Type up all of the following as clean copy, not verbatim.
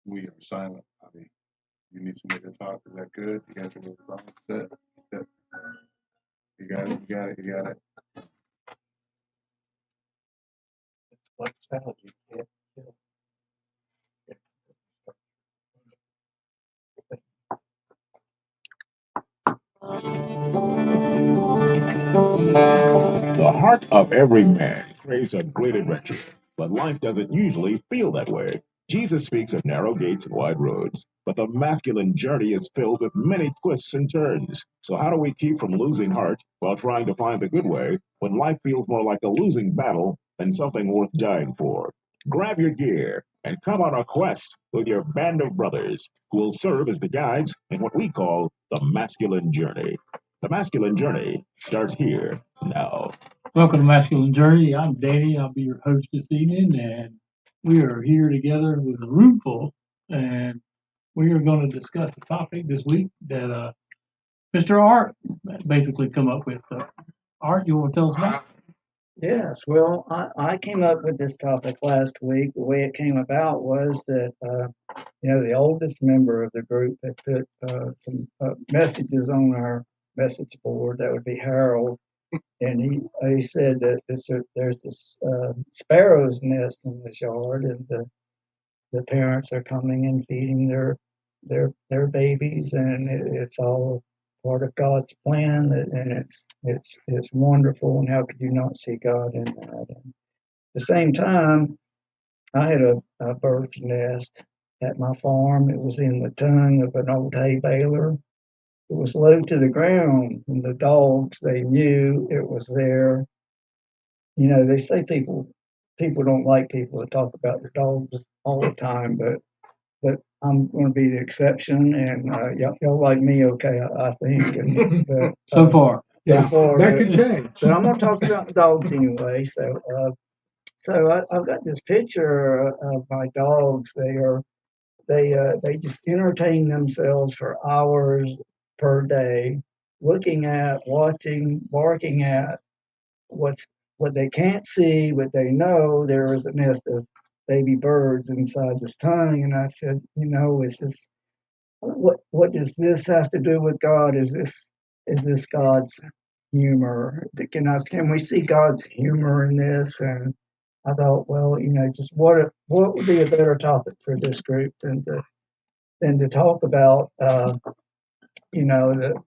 We are silent. I mean, you need somebody to talk. Is that good? You guys are really wrong. That, you got it. You got it. You got it. What sound you can't kill. The heart of every man craves a great adventure, but life doesn't usually feel that way. Jesus speaks of narrow gates and wide roads, but the masculine journey is filled with many twists and turns. So, how do we keep from losing heart while trying to find the good way when life feels more like a losing battle than something worth dying for? Grab your gear and come on a quest with your band of brothers who will serve as the guides in what we call the masculine journey. The masculine journey starts here now. Welcome to Masculine Journey. I'm Danny. I'll be your host this evening, and we are here together with a room full, and we are going to discuss the topic this week that Mr. Art basically come up with. So, Art, you want to tell us about Yes, well, I came up with this topic last week. The way it came about was that, the oldest member of the group had put some messages on our message board. That would be Harold. And he said that there's this sparrow's nest in this yard, and the parents are coming and feeding their babies, and it's all part of God's plan, and it's wonderful. And how could you not see God in that? And at the same time, I had a bird's nest at my farm. It was in the tongue of an old hay baler. It was low to the ground, and the dogs, they knew it was there. They say people don't like people to talk about their dogs all the time, but I'm going to be the exception, and y'all like me, okay? I think. so far? So far, That could change. but I'm going to talk about the dogs anyway. So I've got this picture of my dogs. They just entertain themselves for hours per day, looking at, watching, barking at what's what they can't see, but they know there is a nest of baby birds inside this tongue. And I said, is this what does this have to do with God? Is this God's humor? Can we see God's humor in this? And I thought, well, just what would be a better topic for this group than to talk about, that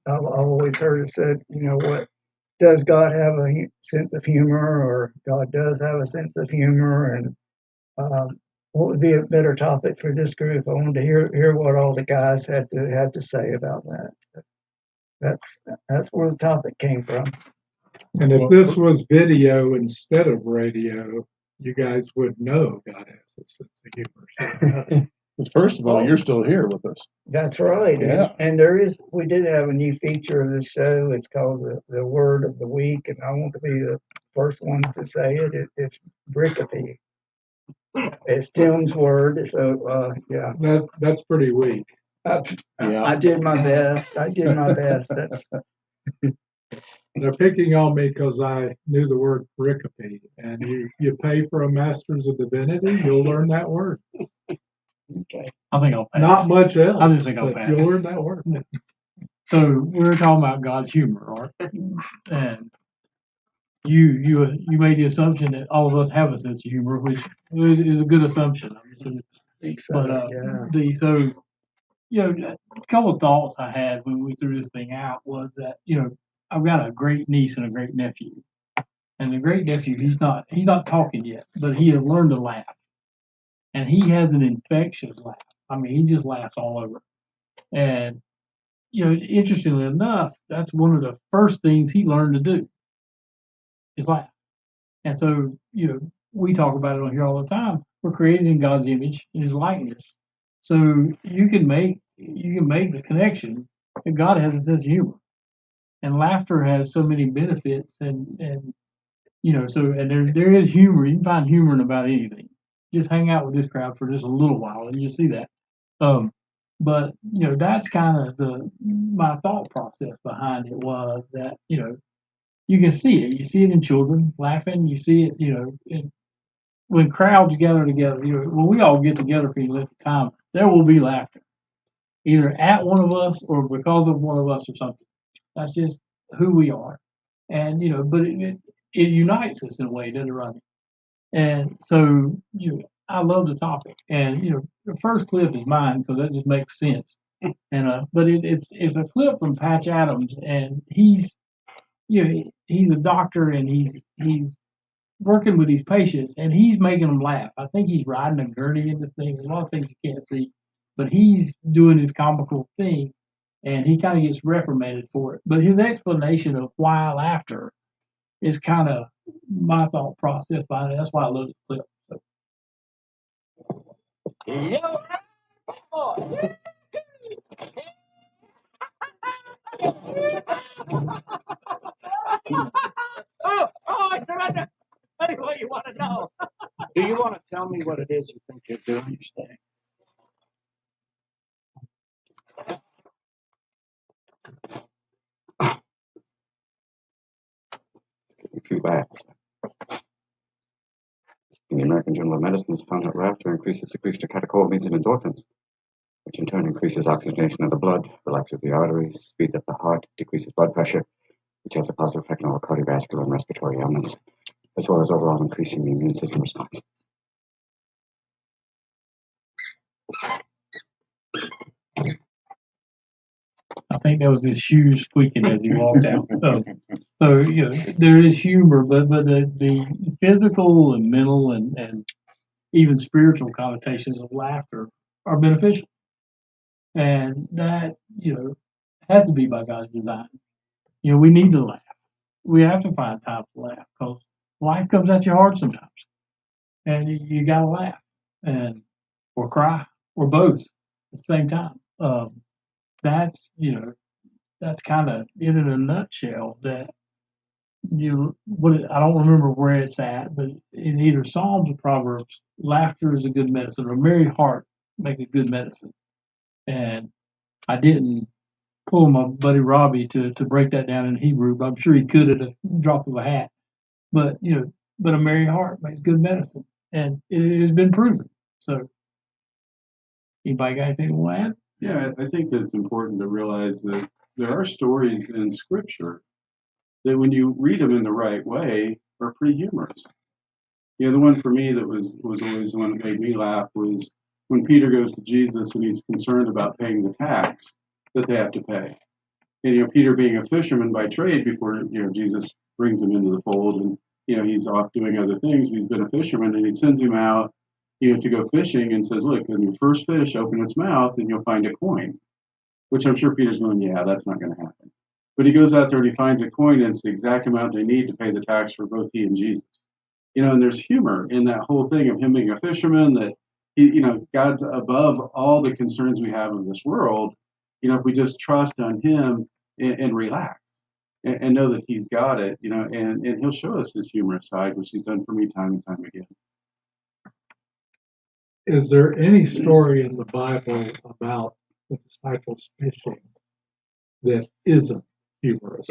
I've always heard it said, what does God have a sense of humor, or God does have a sense of humor, and what would be a better topic for this group? I wanted to hear what all the guys had to say about that. That's that's where the topic came from. And if this was video instead of radio, you guys would know God has a sense of humor. So it Because first of all, you're still here with us. That's right. Yeah. And we did have a new feature of the show. It's called the Word of the Week, and I want to be the first one to say it's Brickapy. It's Tim's word. So yeah, that's pretty weak. I did my best. That's They're picking on me because I knew the word pericope. And you pay for a master's of divinity, you'll learn that word. okay. I think I'll pass. Not much else. I just think I'll but pass. You'll learn that word. So we're talking about God's humor, Art, and you made the assumption that all of us have a sense of humor, which is a good assumption. Think so. But Yeah. a couple of thoughts I had when we threw this thing out was that I've got a great niece and a great nephew, and the great nephew he's not talking yet, but he has learned to laugh, and he has an infectious laugh. I mean, he just laughs all over, and interestingly enough, that's one of the first things he learned to do is laugh. And so, we talk about it on here all the time. We're created in God's image and His likeness. So you can make the connection that God has a sense of humor, and laughter has so many benefits, and there is humor. You can find humor in about anything. Just hang out with this crowd for just a little while, and you see that. Um, but that's kind of my thought process behind it was that you can see it. You see it in children laughing. You see it, when crowds gather together. When we all get together for any length of time, there will be laughter, either at one of us or because of one of us or something. That's just who we are. And, but it unites us in a way, doesn't it, Rodney? And so, I love the topic. And, the first clip is mine because that just makes sense. And, but it's a clip from Patch Adams, and he's a doctor, and he's working with these patients, and he's making them laugh. I think he's riding a gurney in this thing. There's a lot of things you can't see, but he's doing his comical thing, and he kind of gets reprimanded for it. But his explanation of why laughter is kind of my thought process behind it. That's why I love the clip. So, I surrender. Tell me what you want to know. Do you want to tell me what it is you think you're doing? A few facts. In the American Journal of Medicine, it's found that laughter increases secretion of catecholamines and endorphins, which in turn increases oxygenation of the blood, relaxes the arteries, speeds up the heart, decreases blood pressure, which has a positive effect on all cardiovascular and respiratory ailments, as well as overall increasing the immune system response. I think that was his shoes squeaking as he walked out. So there is humor, but the physical and mental and even spiritual connotations of laughter are beneficial, and that has to be by God's design. We need to laugh. We have to find time to laugh because life comes at you hard sometimes, and you got to laugh or cry or both at the same time. That's that's kind of it in a nutshell. That I don't remember where it's at, but in either Psalms or Proverbs, laughter is a good medicine, or a merry heart make a good medicine. And I didn't pull my buddy Robbie to break that down in Hebrew, but I'm sure he could at a drop of a hat. But but a merry heart makes good medicine, and it has been proven. So, anybody got anything to add? Yeah, I think that it's important to realize that there are stories in Scripture that, when you read them in the right way, are pretty humorous. The one for me that was always the one that made me laugh was when Peter goes to Jesus and he's concerned about paying the tax that they have to pay. And Peter, being a fisherman by trade, before Jesus brings him into the fold, and he's off doing other things. He's been a fisherman, and he sends him out to go fishing, and says, "Look, when your first fish open its mouth, and you'll find a coin." Which I'm sure Peter's going, "Yeah, that's not going to happen." But he goes out there and he finds a coin, and it's the exact amount they need to pay the tax for both he and Jesus. And there's humor in that whole thing of him being a fisherman, that God's above all the concerns we have in this world. If we just trust on him and relax and know that he's got it, and he'll show us his humorous side, which he's done for me time and time again. Is there any story in the Bible about the disciples fishing that isn't humorous?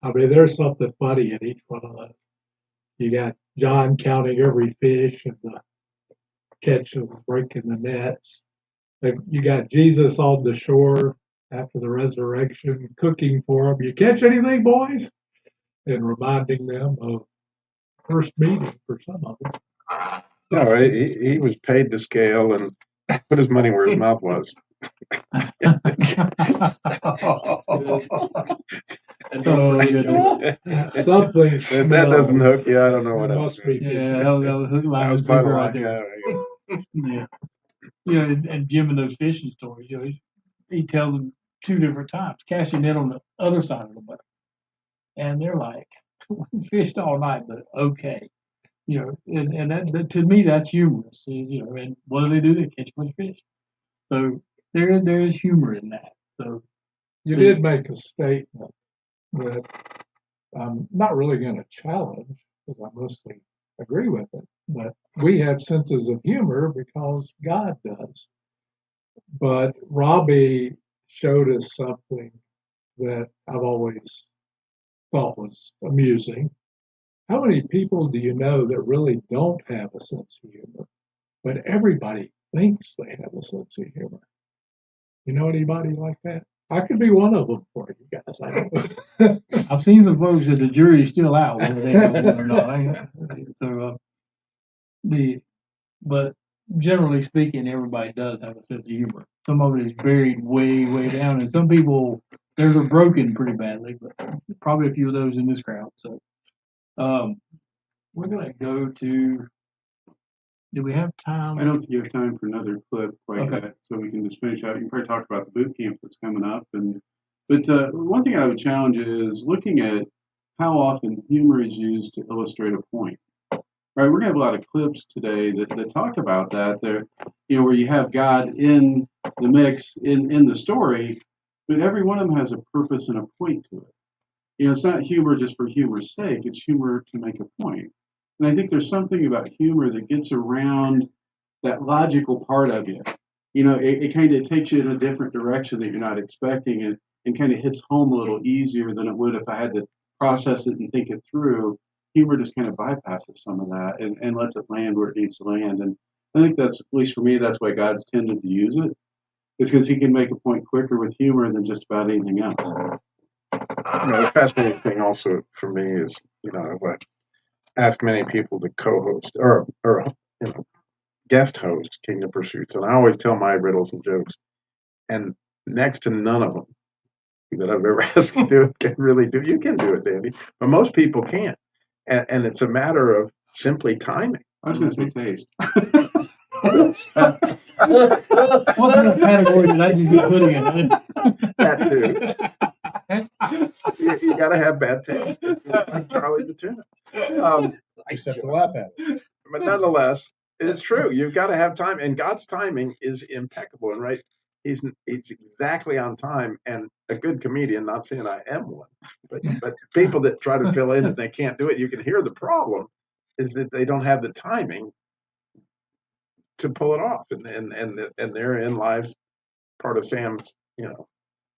I mean, there's something funny in each one of those. You got John counting every fish and the catch of breaking the nets. You got Jesus on the shore after the resurrection cooking for them. You catch anything, boys? And reminding them of first meeting for some of them. No, he was paid to scale and put his money where his mouth was. Something. If that doesn't hook you, I don't know what It else. must be. Yeah, that was hook, line, That and was my sinker right line. there. Yeah. Yeah. And Jim in those fishing stories, he tells them two different times, cast your net on the other side of the boat. And they're like, we fished all night, but okay. And that to me, that's humorous. And what do? They catch a bunch of fish. So there is humor in that. So You did make a statement that I'm not really going to challenge because I mostly agree with it, but we have senses of humor because God does. But Robbie showed us something that I've always thought was amusing. How many people do you know that really don't have a sense of humor? But everybody thinks they have a sense of humor. You know anybody like that? I could be one of them for you guys. I don't. I've seen some folks that the jury's still out whether they know one or not. So, but generally speaking, everybody does have a sense of humor. Some of it is buried way, way down, and some people, theirs are broken pretty badly, but probably a few of those in this crowd. So, we're gonna go to, do we have time? I don't think you have time for another clip quite Okay. yet, so we can just finish out. You can probably talk about the boot camp that's coming up. But one thing I would challenge is looking at how often humor is used to illustrate a point. Right, we're gonna have a lot of clips today that talk about that. There, where you have God in the mix in the story, but every one of them has a purpose and a point to it. It's not humor just for humor's sake. It's humor to make a point. And I think there's something about humor that gets around that logical part of you. It kind of takes you in a different direction that you're not expecting, and kind of hits home a little easier than it would if I had to process it and think it through. Humor just kind of bypasses some of that and lets it land where it needs to land. And I think that's, at least for me, that's why God's tended to use it. It's because he can make a point quicker with humor than just about anything else. The fascinating thing also for me is, what ask many people to co-host or guest host Kingdom Pursuits, and I always tell my riddles and jokes, and next to none of them that I've ever asked to do it can really do. You can do it, Danny, but most people can't, and it's a matter of simply timing. I was going to say taste. What kind of category did I just be putting in? That too. You got to have bad taste, like Charlie the Tuna. Except to laugh at it. But nonetheless, it's true. You've got to have time, and God's timing is impeccable. And right, He's exactly on time. And a good comedian, not saying I am one, but people that try to fill in and they can't do it, you can hear the problem is that they don't have the timing to pull it off, and therein lies part of Sam's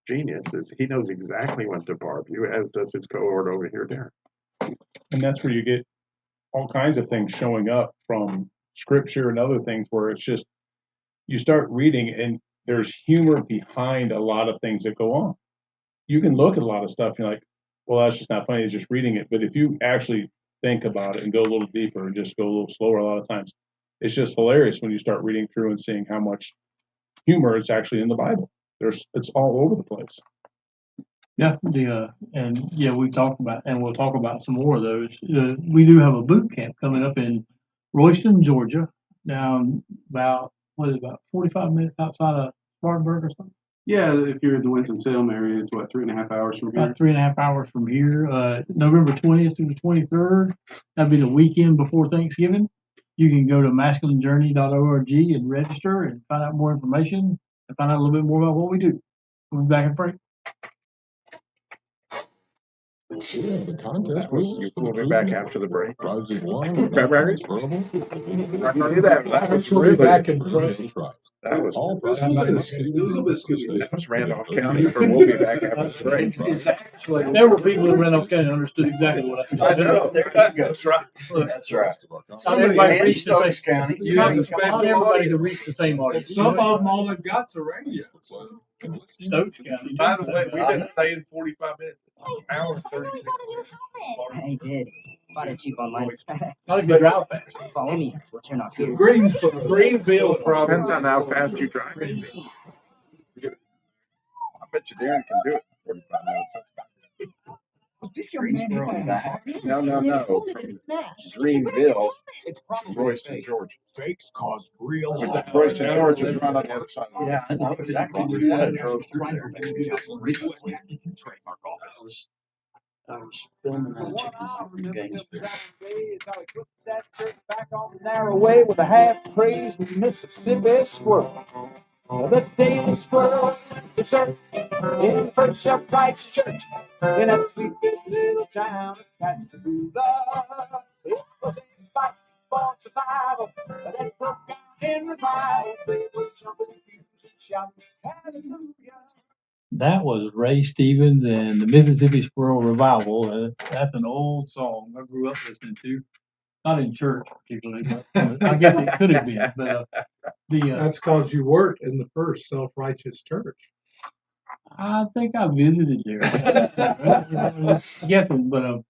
genius is he knows exactly when to barb you, as does his cohort over here, Darren. And that's where you get all kinds of things showing up from scripture and other things where it's just you start reading and there's humor behind a lot of things that go on. You can look at a lot of stuff and you're like, well, that's just not funny, it's just reading it. But if you actually think about it and go a little deeper and just go a little slower a lot of times, it's just hilarious when you start reading through and seeing how much humor is actually in the Bible. It's all over the place. Yeah, we talked about, and we'll talk about some more of those. We do have a boot camp coming up in Royston, Georgia, down about 45 minutes outside of Spartanburg or something. Yeah, if you're in the Winston-Salem area, it's 3.5 hours from here. About 3.5 hours from here. November 20th through the 23rd. That'll be the weekend before Thanksgiving. You can go to masculinejourney.org and register and find out more information and find out a little bit more about what we do. We'll be back in break. Yeah, the contest We'll be back after the break. Prizes won. February? Transferable. I know that was We'll be really back in front. that was All that was Randolph County, or we'll be back after the break. There were people in Randolph County that understood exactly what I said. I know. There you go. That's right. That's right. Not everybody reached the same. Stokes County. Not everybody who reached the same audience. Some of them all have got to radio. Stokes County. By the way, we've been staying 45 minutes. Hour 36. Hey, did. Bought it cheap online. Not if you drive fast. Follow me. We'll turn off here. Greenville probably. Depends on how fast you drive. I bet you Darren can do it in 45 minutes. That's fine. Was this your man? No. From Greenville, Royston, Georgia. Fakes cause real harm. Royston, Georgia is right on the other side. Yeah, I know exactly where I that drove through there. I was filming that chicken games. Back on the narrow way with a half praise with Mississippi squirrel. The daily squirrel dessert in First Upright Church in that sweet little town of Pascagoula. It was a fight for survival that broke out in revival. They were jumping and shouting hallelujah. That was Ray Stevens and the Mississippi Squirrel Revival. That's an old song I grew up listening to. not in church particularly, but I guess it could have been. But That's because you weren't in the first self-righteous church. I think I visited there. Guessing, but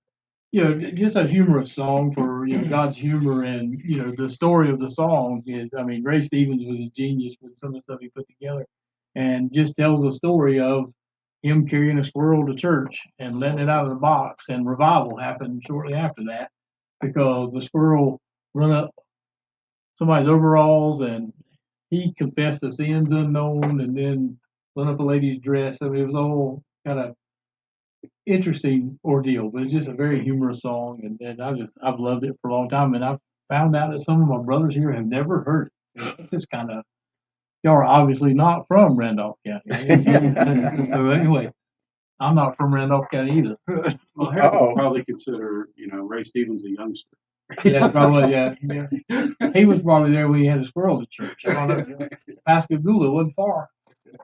just a humorous song for God's humor, and the story of the song is, I mean, Ray Stevens was a genius with some of the stuff he put together, and just tells the story of him carrying a squirrel to church and letting it out of the box, and revival happened shortly after that because the squirrel run up somebody's overalls and he confessed the sins unknown, and then run up a lady's dress. I mean, it was all kind of interesting ordeal, but it's just a very humorous song, and I've loved it for a long time, and I've found out that some of my brothers here have never heard it. It's just kind of, y'all are obviously not from Randolph County. So anyway, I'm not from Randolph County either. Well, Harold would probably consider, Ray Stevens a youngster. Yeah, probably, yeah. He was probably there when he had a squirrel to church. I don't know. Pascagoula wasn't far.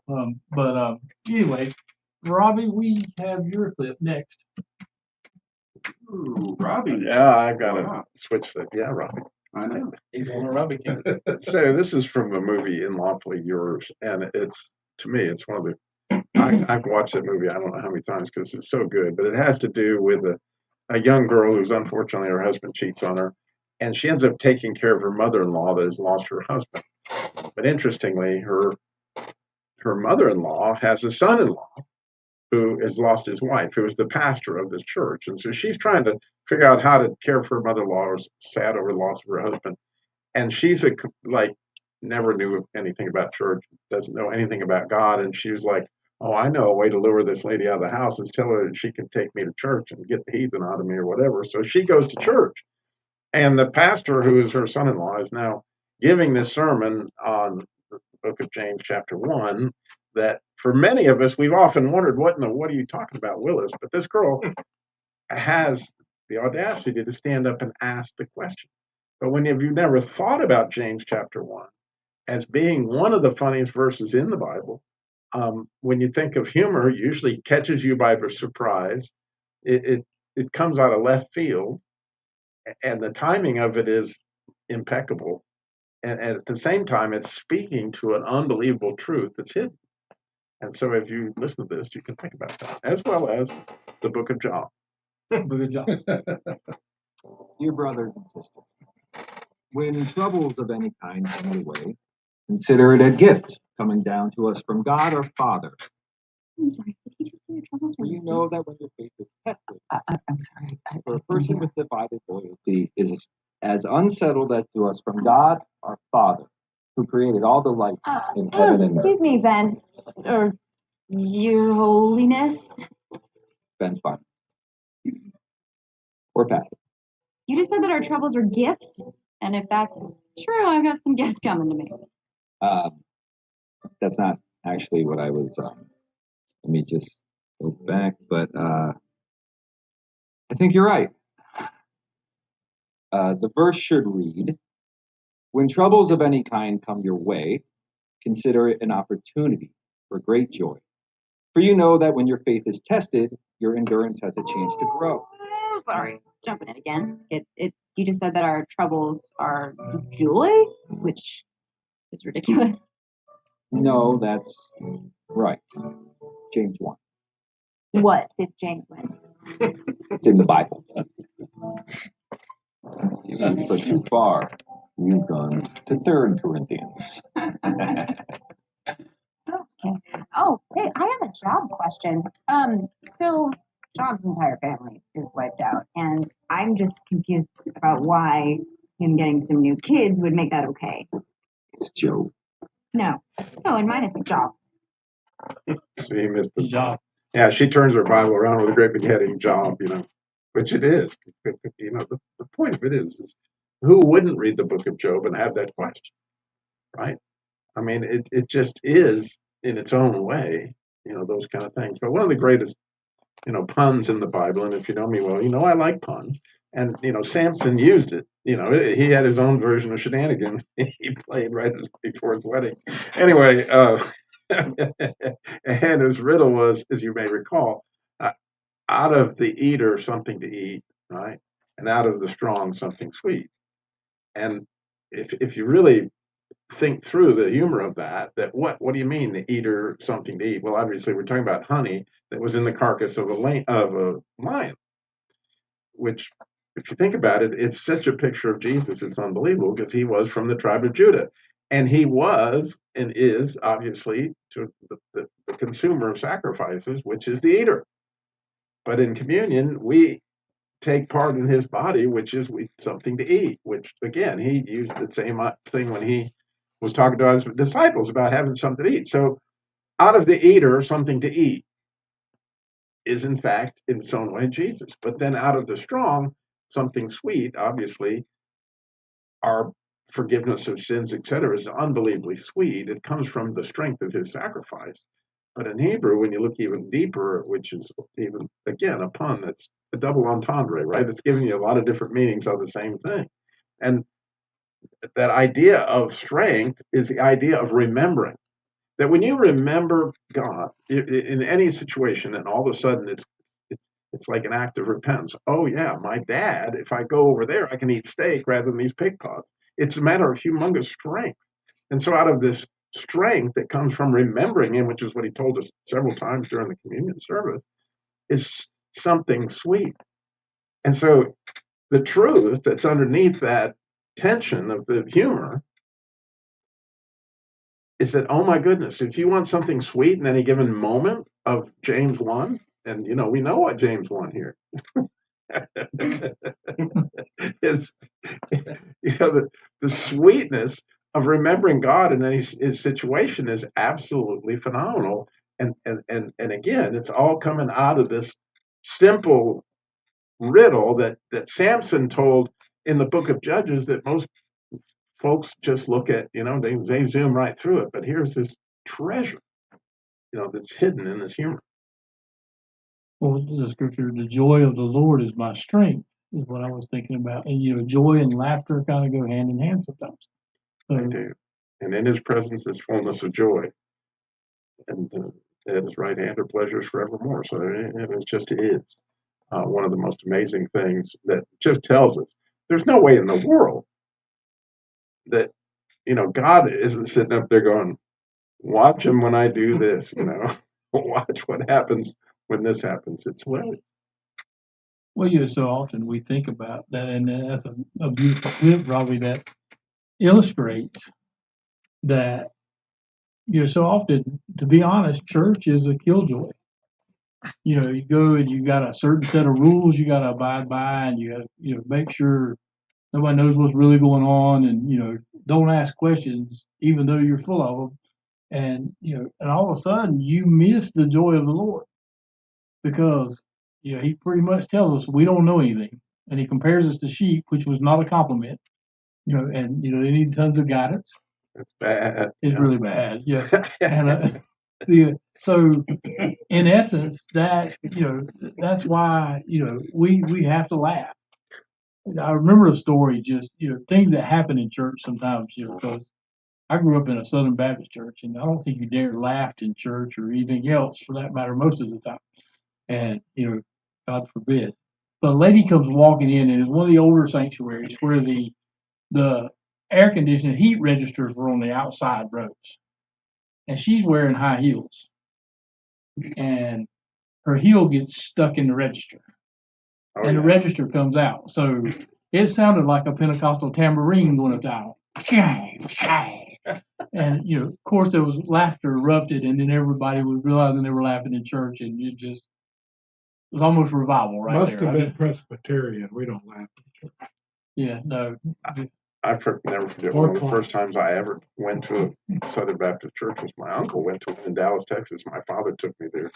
But anyway, Robbie, we have your clip next. Ooh, Robbie. Yeah, I've got to switch that. Yeah, Robbie. I know. He's on a Robbie camp. So this is from the movie Unlawfully Yours, and to me, it's one of the. I've watched that movie I don't know how many times because it's so good, but it has to do with a young girl who's unfortunately her husband cheats on her, and she ends up taking care of her mother-in-law that has lost her husband. But interestingly, her mother-in-law has a son-in-law who has lost his wife, who is the pastor of this church. And so she's trying to figure out how to care for her mother-in-law, who's sad over the loss of her husband. And she's never knew anything about church, doesn't know anything about God. And she was like, oh, I know a way to lure this lady out of the house is tell her that she can take me to church and get the heathen out of me or whatever. So she goes to church. And the pastor, who is her son-in-law, is now giving this sermon on the book of James, chapter 1, that for many of us, we've often wondered, what are you talking about, Willis? But this girl has the audacity to stand up and ask the question. But when have you never thought about James chapter 1 as being one of the funniest verses in the Bible? When you think of humor, it usually catches you by surprise. It comes out of left field, and the timing of it is impeccable. And at the same time, it's speaking to an unbelievable truth that's hidden. And so if you listen to this, you can think about that, as well as the book of John. Book of John. Dear brothers and sisters, when troubles of any kind come your way, consider it a gift coming down to us from God our Father. I'm sorry, did he just say your troubles were You know that when your faith is tested, I'm sorry. for a person with divided loyalty is as unsettled as to us from God our Father, who created all the lights in heaven and earth. Excuse me, Vince, or Your Holiness. Ben's fine. Or passive. You just said that our troubles are gifts, and if that's true, I've got some gifts coming to me. That's not actually what I was. Let me just go back, but I think you're right. The verse should read, when troubles of any kind come your way, consider it an opportunity for great joy. For you know that when your faith is tested, your endurance has a chance to grow. Oh, sorry, jumping in again. You just said that our troubles are joy, which is ridiculous. No, that's right. James 1. What did James win? It's in the Bible. You haven't put too far. You've gone to 3 Corinthians. Okay. Oh, hey, I have a job question. So Job's entire family is wiped out, and I'm just confused about why him getting some new kids would make that okay. It's Job. No, in mine it's Job. So he missed the Job. Yeah, she turns her Bible around with a great big heading, Job, which it is. The point of it is who wouldn't read the book of Job and have that question, right? I mean, it just is in its own way, those kind of things. But one of the greatest, puns in the Bible, and if you know me well, I like puns. And, Samson used it. He had his own version of shenanigans he played right before his wedding. Anyway, and his riddle was, as you may recall, out of the eater something to eat, right? and out of the strong something sweet. And if you really think through the humor of that what do you mean the eater something to eat? Well, obviously we're talking about honey that was in the carcass of a lion, which, if you think about it, it's such a picture of Jesus. It's unbelievable because he was from the tribe of Judah, and he was and is obviously to the consumer of sacrifices, which is the eater. But in communion, we take part in his body, which is something to eat. Which again, he used the same thing when he was talking to his disciples about having something to eat. So, out of the eater, something to eat is in fact, in its own way, Jesus. But then out of the strong, something sweet, obviously, our forgiveness of sins, etc., is unbelievably sweet. It comes from the strength of his sacrifice. But in Hebrew, when you look even deeper, which is even, again, a pun, that's a double entendre, right? It's giving you a lot of different meanings of the same thing. And that idea of strength is the idea of remembering. That when you remember God in any situation, and all of a sudden it's like an act of repentance. Oh yeah, my dad, if I go over there, I can eat steak rather than these pig pots. It's a matter of humongous strength. And so out of this strength that comes from remembering him, which is what he told us several times during the communion service, is something sweet. And so the truth that's underneath that tension of the humor is that, oh my goodness, if you want something sweet in any given moment of James 1, and we know what James 1 here is, the sweetness of remembering God in any situation is absolutely phenomenal. And again, it's all coming out of this simple riddle that Samson told in the book of Judges that most folks just look at, they zoom right through it. But here's this treasure, that's hidden in this humor. Well, the scripture, the joy of the Lord is my strength, is what I was thinking about. And, joy and laughter kind of go hand in hand sometimes. So, They do. And in his presence is fullness of joy. And at his right hand are pleasures forevermore. So it just is one of the most amazing things that just tells us there's no way in the world that, God isn't sitting up there going, watch him when I do this, watch what happens when this happens. It's hilarious. well, so often we think about that, and that's a beautiful clip, Robbie, that illustrates that, so often, to be honest, church is a killjoy. You go and you got a certain set of rules you got to abide by, and you got to, make sure nobody knows what's really going on, and don't ask questions even though you're full of them, and and all of a sudden you miss the joy of the Lord because he pretty much tells us we don't know anything, and he compares us to sheep, which was not a compliment, and they need tons of guidance. It's bad. It's really bad, yeah. And so in essence, that that's why we have to laugh. I remember a story, just things that happen in church sometimes, because I grew up in a Southern Baptist church, and I don't think you dare laugh in church or anything else for that matter most of the time. And God forbid. But a lady comes walking in, and it's one of the older sanctuaries where the air conditioning heat registers were on the outside rows, and she's wearing high heels, and her heel gets stuck in the register. And the register comes out. So it sounded like a Pentecostal tambourine going up down. And, of course, there was laughter erupted, and then everybody was realizing they were laughing in church, and it was almost revival right Must there. have been Presbyterian. We don't laugh in church. Yeah, no. I never forget one of the first times I ever went to a Southern Baptist church was my uncle went to one in Dallas, Texas. My father took me there.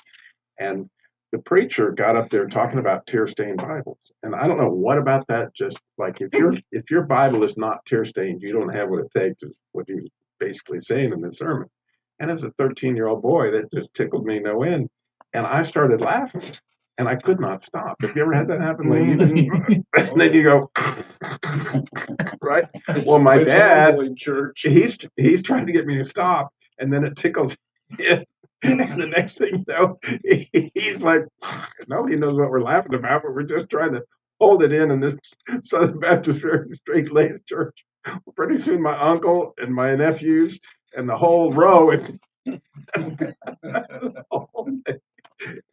And the preacher got up there talking about tear-stained Bibles, and I don't know what about that. Just like if your Bible is not tear-stained, you don't have what it takes. Is what he was basically saying in this sermon. And as a 13-year-old boy, that just tickled me no end, and I started laughing, and I could not stop. Have you ever had that happen? Like and then you go, right? Well, my dad, he's trying to get me to stop, and then it tickles him. And the next thing you know, he's like, nobody knows what we're laughing about, but we're just trying to hold it in this Southern Baptist Straight Laced Church. Pretty soon, my uncle and my nephews and the whole row is.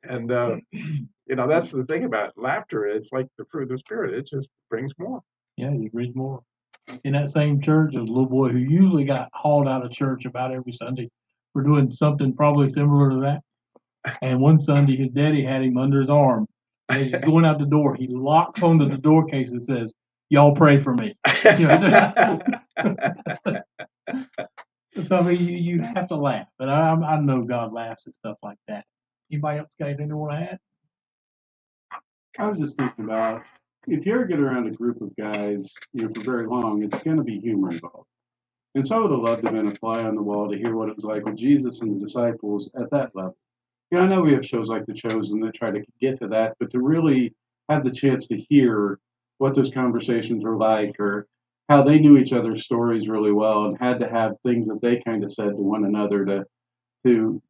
And that's the thing about laughter. It's like the fruit of the spirit. It just brings more. Yeah, you read more. In that same church, there's a little boy who usually got hauled out of church about every Sunday for doing something probably similar to that. And one Sunday, his daddy had him under his arm. And as he's going out the door, he locks onto the door case and says, "Y'all pray for me." So I mean, you have to laugh, but I know God laughs at stuff like that. Anybody else got anything they want to add? I was just thinking about if you ever get around a group of guys, for very long, it's going to be humor involved. And so I would have loved to have been a fly on the wall to hear what it was like with Jesus and the disciples at that level. I know we have shows like The Chosen that try to get to that, but to really have the chance to hear what those conversations were like, or how they knew each other's stories really well and had to have things that they kind of said to one another to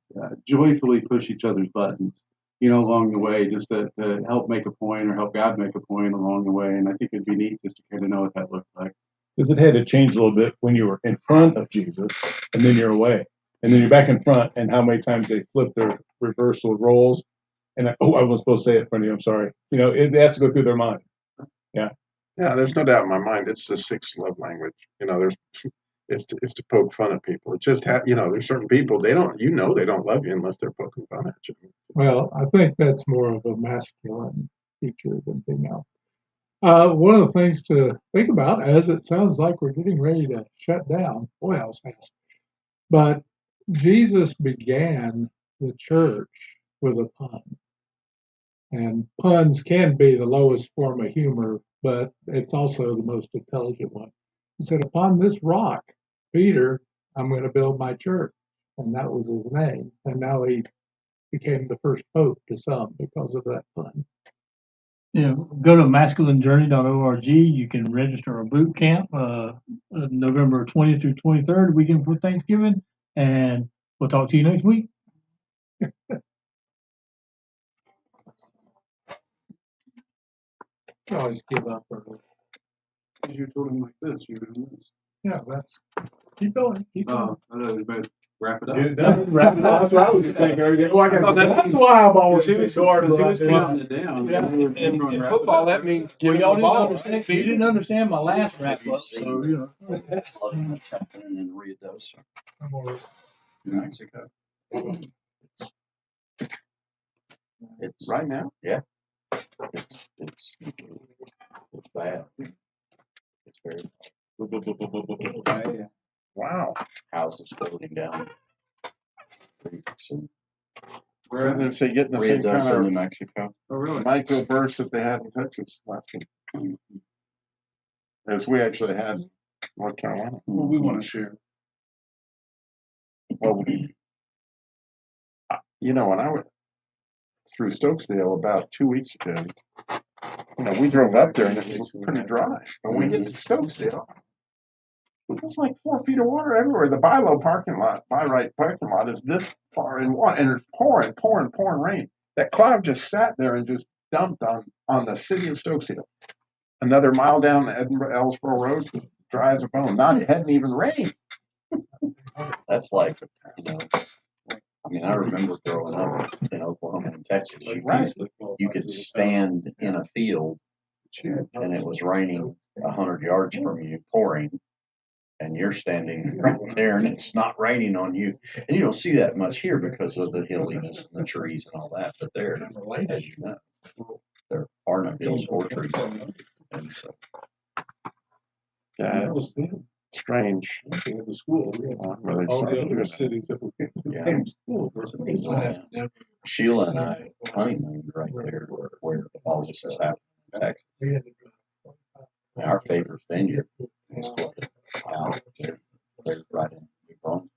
joyfully push each other's buttons, along the way, just to help make a point or help God make a point along the way. And I think it'd be neat just to kind of know what that looked like. Because it had to change a little bit when you were in front of Jesus and then you're away. And then you're back in front, and how many times they flip their reversal roles. And I wasn't supposed to say it in front of you, I'm sorry. It has to go through their mind. Yeah. Yeah, there's no doubt in my mind. It's the sixth love language. It's to poke fun at people. It's just there's certain people they don't love you unless they're poking fun at you. Well, I think that's more of a masculine feature than female. One of the things to think about, as it sounds like we're getting ready to shut down, boy, I was fast. But Jesus began the church with a pun. And puns can be the lowest form of humor, but it's also the most intelligent one. He said, "Upon this rock, Peter, I'm going to build my church." And that was his name. And now he became the first pope to some because of that pun. Go to masculinejourney.org. You can register a boot camp November 20th through 23rd, weekend before Thanksgiving. And we'll talk to you next week. I always give up early. Because you told him like this, you're doing this. Yeah, keep going. Keep going. I know we better wrap it up. Wrap it up. That's what I was thinking. That's why I'm always He was counting it down. Yeah. In football, that means giving the ball. You didn't understand my last wrap up, so What's happening in Rio dos Mexico? It's Right now? Yeah. It's bad. It's very bad. Wow. Houses floating down. Where did they get the Rio same dos kind New of Mexico. Oh, really? microburst that they had in Texas last week? As we actually had North Carolina. Well, we want to share. Well, when I went through Stokesdale about 2 weeks ago, we drove up there and it was pretty dry. When we get to Stokesdale, it's like 4 feet of water everywhere. The by right parking lot is this far in water, and it's pouring rain. That cloud just sat there and just dumped on the city of Stokesdale. Another mile down the Edinburgh-Ellsboro Road, dry as a bone. It hadn't even rained. That's like, I remember growing up in Oklahoma and Texas. You could stand in a field and it was raining 100 yards from you, pouring, and you're standing right there and it's not raining on you. And you don't see that much here because of the hilliness and the trees and all that. But there, as you know, there are no hills or trees. And so, Yeah, it's strange. The school. All the other cities that were in the same school. Sheila and I honeymooned right there where all this is happening in Texas. Our favorite vineyard is flooded out there. They're right in New Brunswick.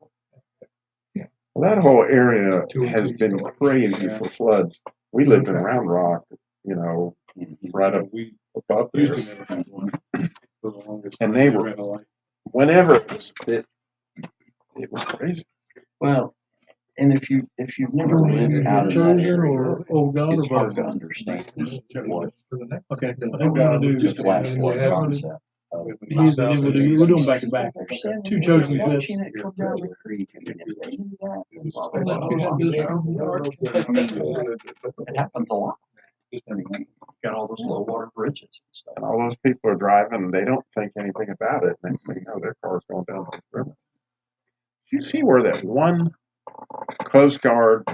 Well, that whole area has been crazy for floods. We lived in Round Rock, right up above there. And they were, whenever it was crazy. Well, and if you've never lived out in that Chosen area, or Old God it's or hard to both? understand what Okay, I think we're gonna do just flash flood Yeah. concept. of- Here's the deal, we're doing back to back. Two chosen clips. Watching it come down with creek, and if they do that, it happens a lot. I mean, you got all those low water bridges and stuff. And all those people are driving, and they don't think anything about it. Next thing you know, their car's going down the river. You see where that one Coast Guard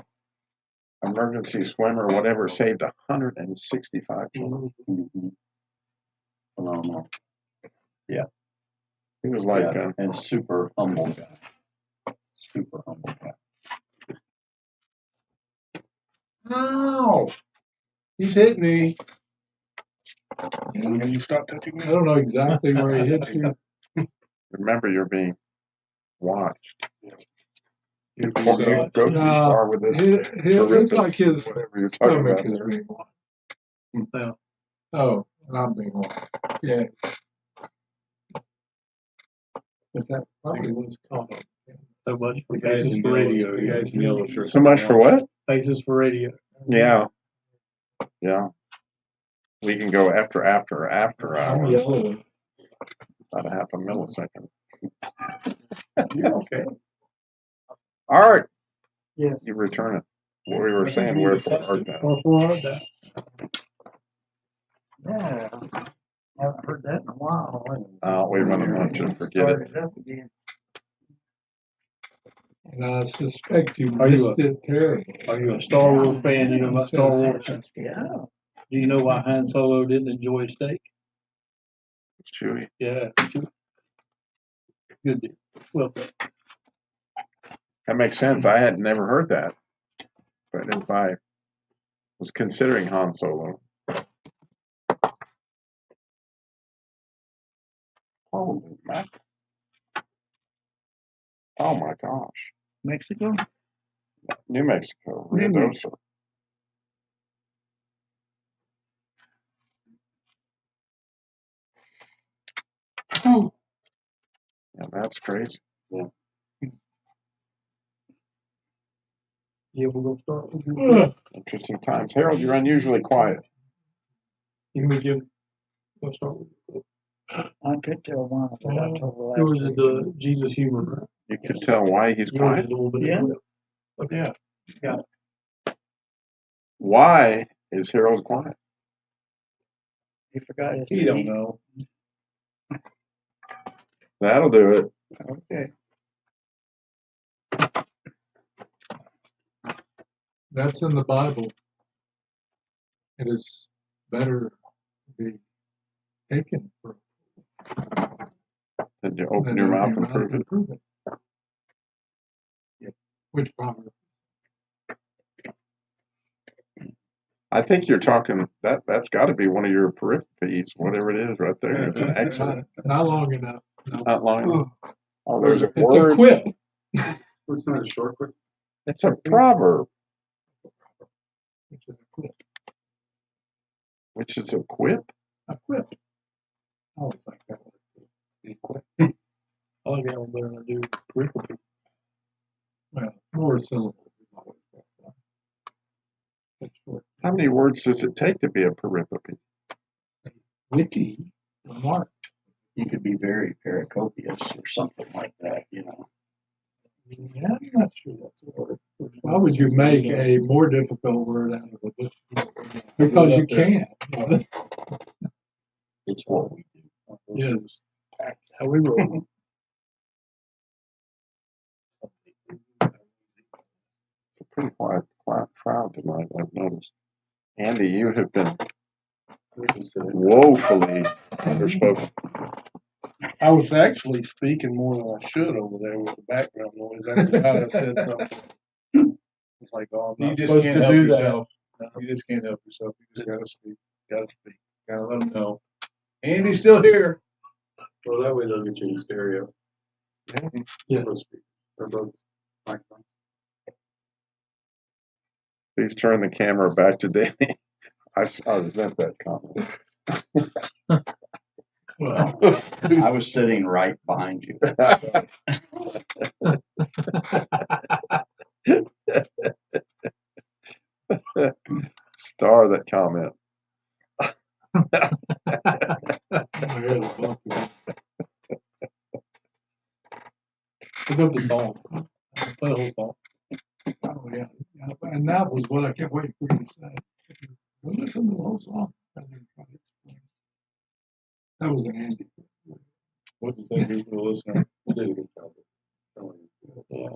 emergency swimmer or whatever saved 165 people? Phenomenal. Yeah. He was like, Yeah, and super humble guy. Super humble guy. Ow! He's hit me. When you stop touching me. I don't know exactly where he hit you. remember, you're being watched. You So, go too far with this. It looks like his whatever you're talking stomach about is there. being watched. Yeah. Oh, I'm being watched. Yeah. But that probably was common. So much for Faces for Radio. You guys can yell So much for what? Faces for Radio. Yeah. Yeah. We can go after I'm hours. yelling. About a half a millisecond. You're okay. All right. Yes. You return it. What we were saying, where's the art now? Or for that. Yeah. Haven't heard that in a while. We run a bunch and forget Start it. it up again. And I suspect you Are you missed it terribly. Are you a Star Wars fan? You know about Star Wars? Yeah. Do you know why Han Solo didn't enjoy steak? It's chewy. Yeah. Good deal. Well, That makes sense. I had never heard that. But if I was considering Han Solo. Holy mackerel. Oh my gosh. Mexico? New Mexico. Ruidoso. Yeah, that's crazy. yeah, we're gonna start with you. Interesting times. Harold, you're unusually quiet. You can give. We'll start with you. I could tell one. But I told the last Yours is week. the Jesus humor. You can tell why he's Yours quiet. is a little bit. Yeah. Okay. Got it. Why is Harold quiet? He forgot his He don't teeth. know. That'll do it. Okay. That's in the Bible. It is better to be taken for Did you open than your to mouth be and prove it? prove it. Which proverb? I think you're talking that's got to be one of your peripheries, whatever it is right there. It's an excellent. Not long enough. No. Not long enough. Oh, Oh, there's a it's a word. quip. It's not a short quick. It's a proverb, Which is a quip. which is a quip. A quip. I always like that word. A quip. I like that one better than I do pericope. Well, more syllables is always better. That's short. How many words does it take to be a pericope? Wiki remark. You could be very pericopious or something like that, you know. Yeah, I'm not sure that's a word. Why would you make a more difficult word out of it? Because you can. It's what we do. Yes. How we roll. It's a pretty quiet crowd tonight, I've noticed. Andy, you have been woefully underspoken. I was actually speaking more than I should over there with the background noise. I forgot I said something. It's like, oh, I'm You not just supposed can't to help do yourself. that. No, you just can't help yourself. You just gotta speak. Gotta speak. Gotta let them know. Andy's still here. Well, that way they'll get you in stereo. Yeah. Both speakers, or both microphones. Please turn the camera back to Danny. I resent that comment. Well, I was sitting right behind you. star that comment. My head is bumpy. Pick up the song. Play the whole song. Oh, yeah. Yeah, and that was what I kept waiting for you to say. Well, listen to the whole song. I didn't try to explain. That was an Andy. What does that do for the listener? You did a good job. Yeah.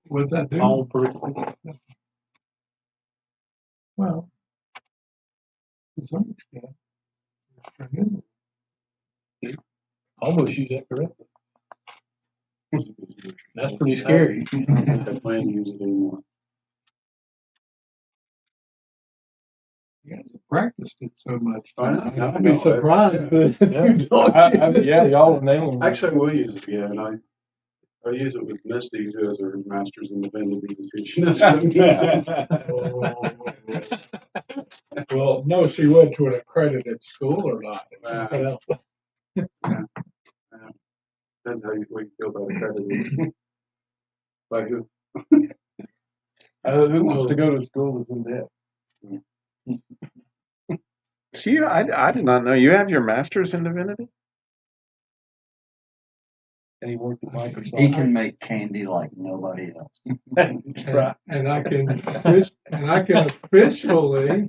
What's that do? All pretty. Well, to some extent. Almost use that correctly. It's a good solution. That's pretty scary. I don't think I plan to use it anymore. You guys have practiced it so much. I know. I'd be surprised that you don't. Yeah, y'all were nailing it. Actually, I will use it again. I use it with Misty, who has her master's in divinity, to see if she knows what it means. Well, no, she went to an accredited school or not. Yeah. Depends how what you feel about accredited. By who? Who wants to go to school that's in debt? See, I did not know you have your master's in divinity. And he worked at Microsoft. He can make candy like nobody else. And I can officially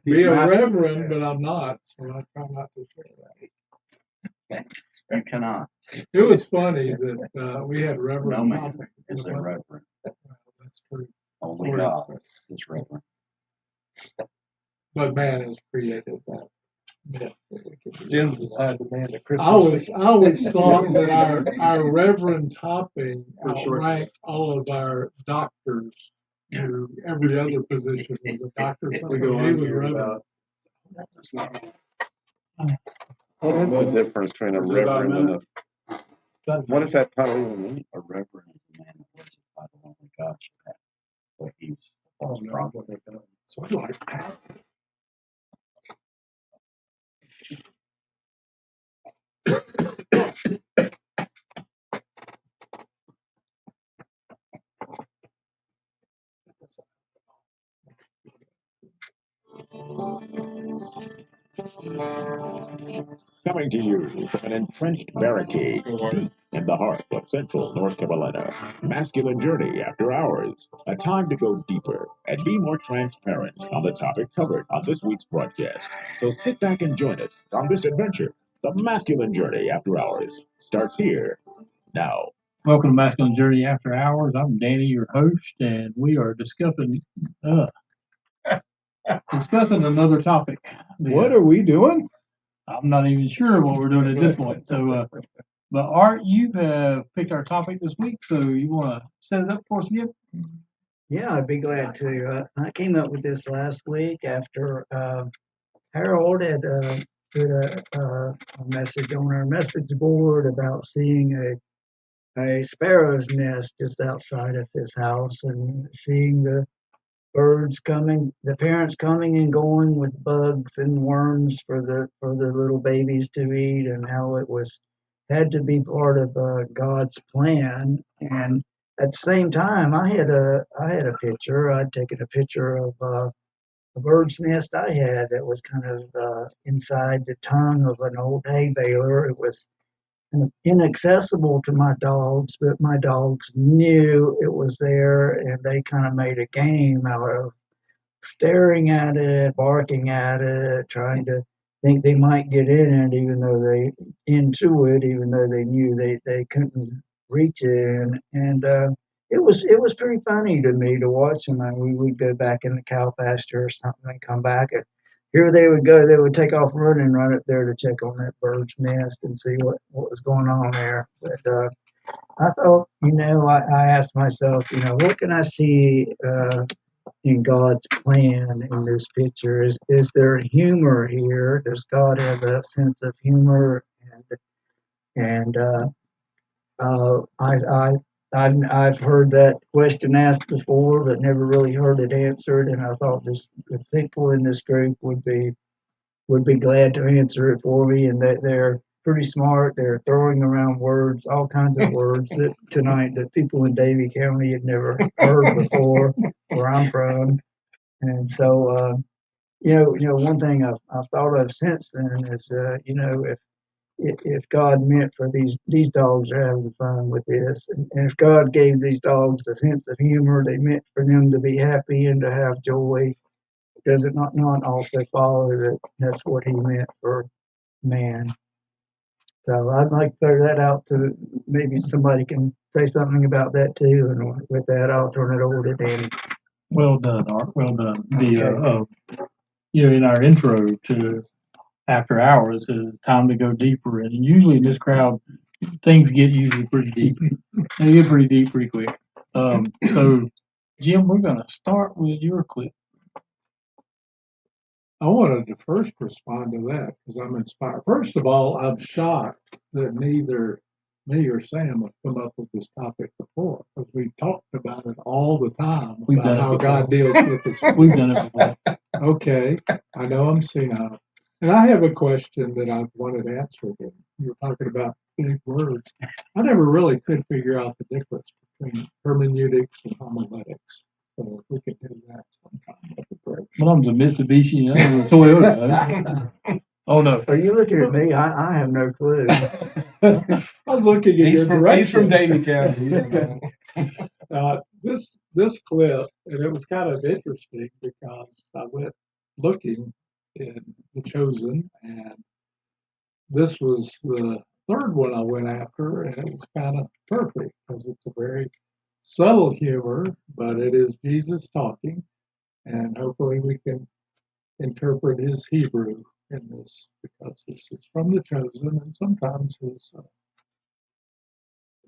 be a reverend, but I'm not, so I try not to say that. You cannot. It was funny that we had Reverend. No man Topic. is a reverend. That's true. Only God is reverend. But man has created that. Yeah. Jim's decided to man the Christmas. I always thought that our Reverend Topping outranked all of our doctors to every other position as a doctor. We go He on was here Reverend. about. That's not. What is the difference between a Is it about a reverend and minute? what does that title even mean? A reverend is a man that lives by the only God should have. But he's a Oh, false no. prophet. So I like that. Coming to you from an entrenched barricade deep in the heart of central North Carolina. Masculine Journey After Hours. A time to go deeper and be more transparent on the topic covered on this week's broadcast. So sit back and join us on this adventure. The Masculine Journey After Hours starts here now. Welcome to Masculine Journey After Hours. I'm Danny, your host, and we are discussing another topic. What are we doing? I'm not even sure what we're doing at this point. So, but Art, you've picked our topic this week, so you want to set it up for us again? Yeah, I'd be glad to. I came up with this last week after Harold had put a message on our message board about seeing a sparrow's nest just outside of his house and seeing the birds coming, the parents coming and going with bugs and worms for the little babies to eat, and how it had to be part of God's plan. And at the same time, I had a picture. I'd taken a picture of a bird's nest I had that was kind of inside the tongue of an old hay baler. It was kind of inaccessible to my dogs, but my dogs knew it was there, and they kind of made a game out of staring at it, barking at it, trying to think they might get in it, even though they knew they couldn't reach it. And it was pretty funny to me to watch them. And we would go back in the cow pasture or something and come back, and here they would go. They would take off running right up there to check on that bird's nest and see what was going on there. But I thought, I asked myself, what can I see in God's plan in this picture? Is there humor here? Does God have a sense of humor? And I've heard that question asked before, but never really heard it answered. And I thought the people in this group would be glad to answer it for me. And that they're pretty smart. They're throwing around words, all kinds of words tonight that people in Davie County had never heard before, where I'm from. And so, one thing I've thought of since then is, if God meant for these dogs are having fun with this, and if God gave these dogs a sense of humor, they meant for them to be happy and to have joy. Does it not also follow that that's what He meant for man? So I'd like to throw that out to maybe somebody can say something about that too. And with that, I'll turn it over to Danny. Well done, Art. Well done. The Okay. in our intro to After Hours is time to go deeper, and usually in this crowd, things get usually pretty deep. They get pretty deep pretty quick. So, Jim, we're going to start with your clip. I wanted to first respond to that because I'm inspired. First of all, I'm shocked that neither me or Sam have come up with this topic before because we've talked about it all the time We've about done it how before. God deals with us. We've done it before. Okay, I know I'm senile. And I have a question that I've wanted answered. And you were talking about big words. I never really could figure out the difference between hermeneutics and homiletics. So if we could do that sometime, that'd be great. One of them's a Mitsubishi, and the other one's a Toyota. Right? Oh, no. Are you looking at me? I have no clue. I was looking in your direction. He's from Davie County. This clip, and it was kind of interesting because I went looking in The Chosen, and this was the third one I went after, and it was kind of perfect because it's a very subtle humor, but it is Jesus talking, and hopefully we can interpret his Hebrew in this because this is from The Chosen, and sometimes his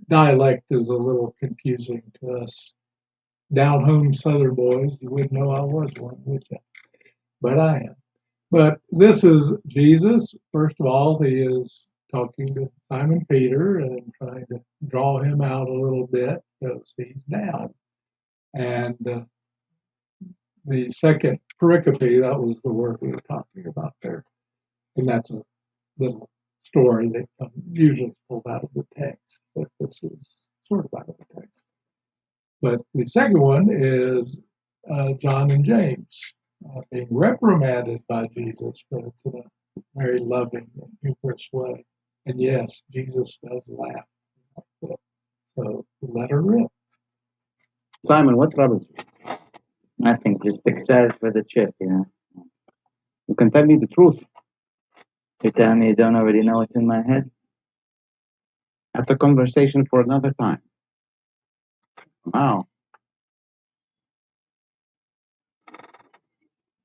dialect is a little confusing to us down home Southern boys. You wouldn't know I was one, would you? But I am. But this is Jesus. First of all, he is talking to Simon Peter and trying to draw him out a little bit because he's down. And the second pericope, that was the word we were talking about there. And that's a little story that usually is pulled out of the text, but this is sort of out of the text. But the second one is John and James being reprimanded by Jesus, but it's in a very loving and humorous way. And yes, Jesus does laugh. So let her rip. Simon, what troubles you? Nothing, just excited for the trip, You can tell me the truth. You tell me you don't already know what's in my head? That's a conversation for another time. Wow.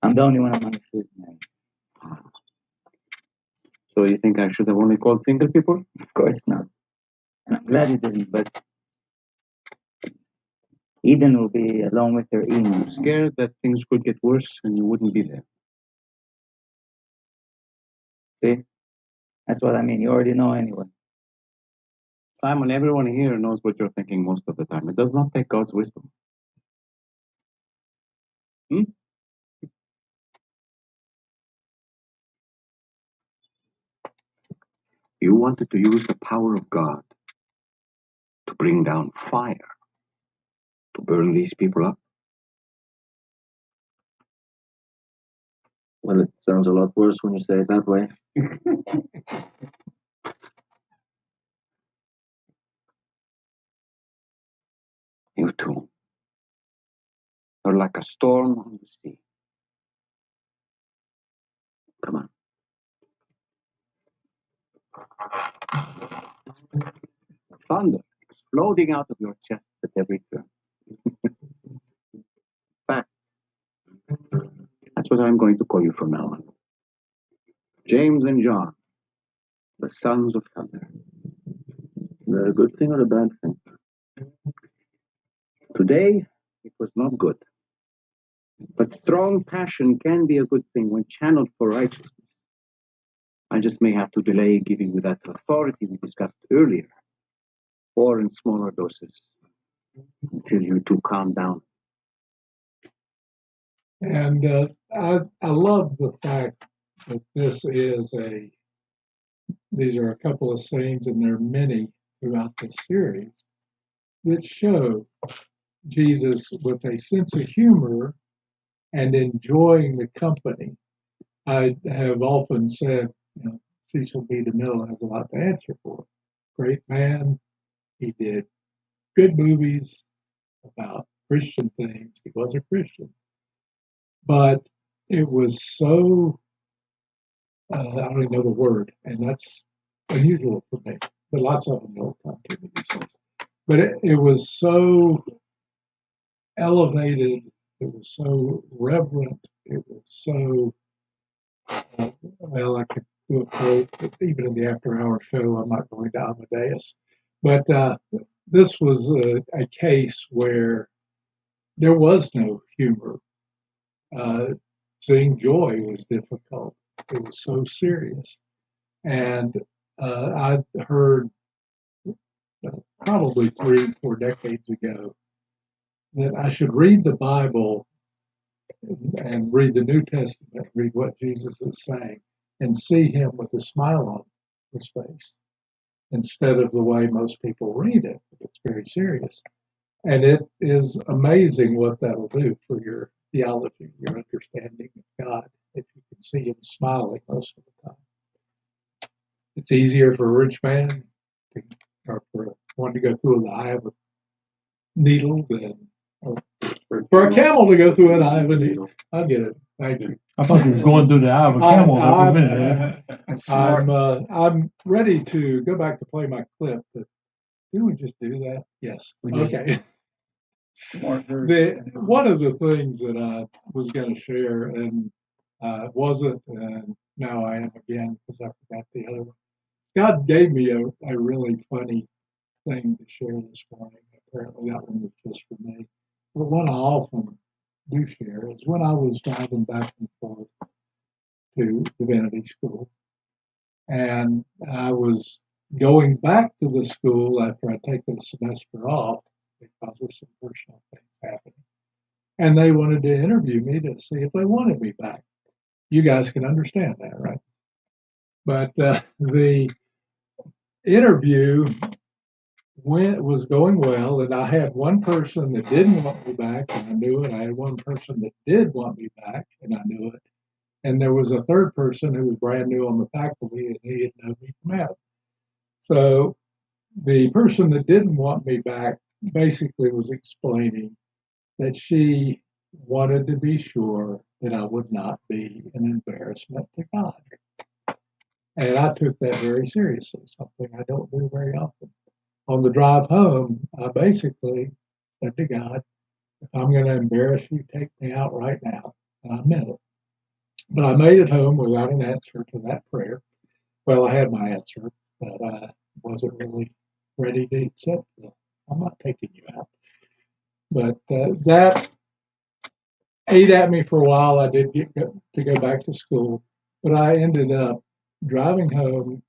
I'm the only one among us who's married. So you think I should have only called single people? Of course not. And I'm glad you didn't, but Eden will be along with her Eden. I'm scared that things could get worse and you wouldn't be there. See? That's what I mean. You already know anyway. Simon, everyone here knows what you're thinking most of the time. It does not take God's wisdom. You wanted to use the power of God to bring down fire, to burn these people up? Well, it sounds a lot worse when you say it that way. You two are like a storm on the sea. Come on. Thunder exploding out of your chest at every turn. Fact. That's what I'm going to call you from now on. James and John, the sons of thunder. Is that a good thing or a bad thing? Today, it was not good. But strong passion can be a good thing when channeled for righteousness. I just may have to delay giving you that authority we discussed earlier, or in smaller doses, until you two calm down. And I love the fact that these are a couple of scenes, and there are many throughout this series, that show Jesus with a sense of humor and enjoying the company. I have often said, Cecil B. DeMille has a lot to answer for. Great man. He did good movies about Christian things. He was a Christian. But it was so, I don't even know the word, and that's unusual for me. But lots of them don't come to me these days. But it was so elevated. It was so reverent. It was so, well, I could do a quote, but even in the after-hour show, I'm not going to Amadeus. But this was a case where there was no humor. Seeing joy was difficult. It was so serious. And I heard probably 3-4 decades ago that I should read the Bible and read the New Testament, read what Jesus is saying, and see him with a smile on his face instead of the way most people read it. It's very serious. And it is amazing what that'll do for your theology, your understanding of God, if you can see him smiling most of the time. It's easier for a rich man or for one to go through the eye of a needle than for a camel to go through an eye of a needle. I get it. Thank you. I thought you were going through the eye of a camel. I'm ready to go back to play my clip. But didn't we just do that? Yes. Okay. Smart. One of the things that I was going to share and wasn't, and now I am again because I forgot the other one. God gave me a really funny thing to share this morning. Apparently that one was just for me. But one I often do share is when I was driving back and forth to divinity school. And I was going back to the school after I'd taken a semester off because of some personal things happening. And they wanted to interview me to see if they wanted me back. You guys can understand that, right? But the interview was going well, and I had one person that didn't want me back, and I knew it. I had one person that did want me back, and I knew it. And there was a third person who was brand new on the faculty, and he had known me from Adam. So the person that didn't want me back basically was explaining that she wanted to be sure that I would not be an embarrassment to God. And I took that very seriously, something I don't do very often. On the drive home, I basically said to God, if I'm going to embarrass you, take me out right now. And I meant it. But I made it home without an answer to that prayer. Well, I had my answer, but I wasn't really ready to accept it. I'm not taking you out. But that ate at me for a while. I did get to go back to school, but I ended up driving home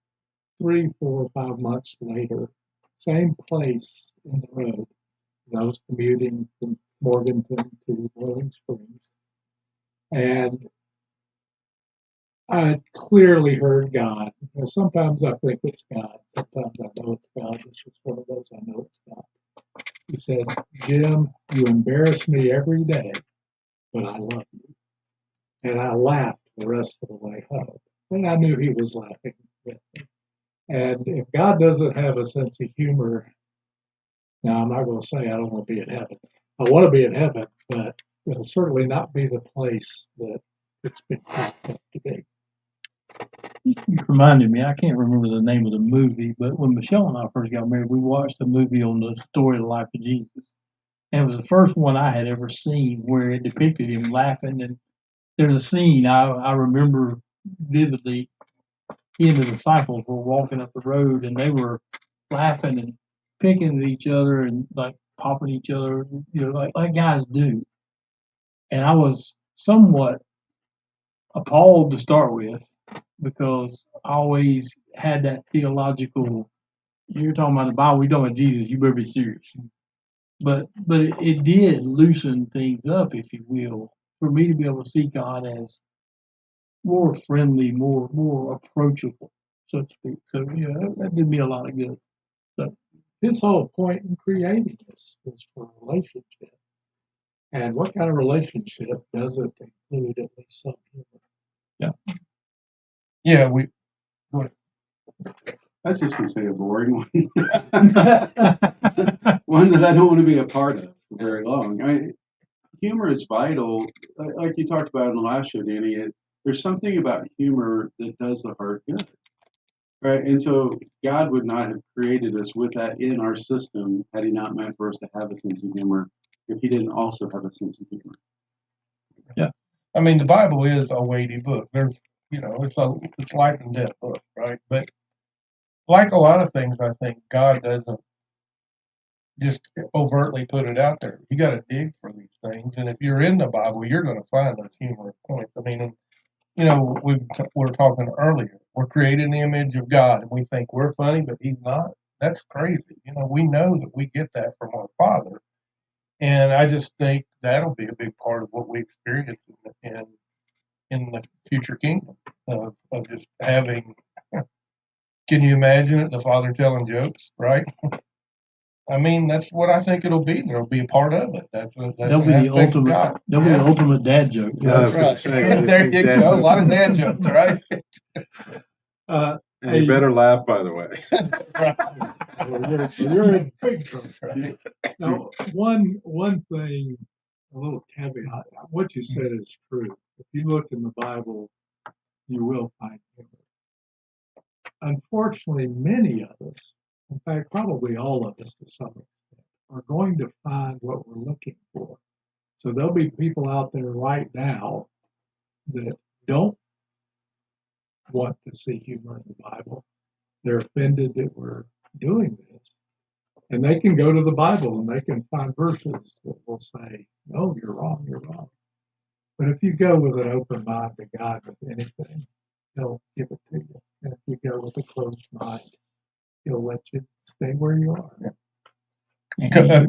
3, 4, 5 months later, same place in the road. I was commuting from Morganton to Boiling Springs. And I clearly heard God. Sometimes I think it's God. Sometimes I know it's God. This was one of those I know it's God. He said, Jim, you embarrass me every day, but I love you. And I laughed the rest of the way home. And I knew he was laughing with me. And if God doesn't have a sense of humor, now I'm not going to say I don't want to be in heaven. I want to be in heaven, but it'll certainly not be the place that it's been cracked up to be. You reminded me, I can't remember the name of the movie, but when Michelle and I first got married, we watched a movie on the story of the life of Jesus. And it was the first one I had ever seen where it depicted him laughing. And there's a scene I remember vividly. He and the disciples were walking up the road and they were laughing and picking at each other and like popping each other, like guys do. And I was somewhat appalled to start with because I always had that theological, you're talking about the Bible, we're talking about Jesus, you better be serious. But it did loosen things up, if you will, for me to be able to see God as more friendly, more approachable, so to speak. So that did me a lot of good. So his whole point in creating this was for relationship. And what kind of relationship doesn't include at least some humor? Yeah, we. Go That's just to say a boring one. One that I don't want to be a part of for very long. Humor is vital. Like you talked about in the last show, Danny, there's something about humor that does the heart good. Right? And so God would not have created us with that in our system had he not meant for us to have a sense of humor if he didn't also have a sense of humor. Yeah. I mean, the Bible is a weighty book. There's, it's life and death book, right? But like a lot of things, I think God doesn't just overtly put it out there. You got to dig for these things, and if you're in the Bible, you're going to find those humorous points. I mean, we were talking earlier. We're created in the image of God, and we think we're funny, but He's not. That's crazy. We know that we get that from our Father, and I just think that'll be a big part of what we experience in the future kingdom of just having. Can you imagine it? The Father telling jokes, right? I mean, that's what I think it'll be. There'll be a part of it. That'll be the ultimate. That'll be the ultimate dad joke. Yeah, That's right. There you go. A lot of dad jokes, right? And you better laugh, by the way. You're in big trouble. Now, one thing, a little caveat. What you said is true. If you look in the Bible, you will find humor. Unfortunately, many of us, in fact, probably all of us to some extent, are going to find what we're looking for. So there'll be people out there right now that don't want to see humor in the Bible. They're offended that we're doing this. And they can go to the Bible and they can find verses that will say, no, you're wrong, you're wrong. But if you go with an open mind to God with anything, He'll give it to you. And if you go with a closed mind, He'll let you stay where you are.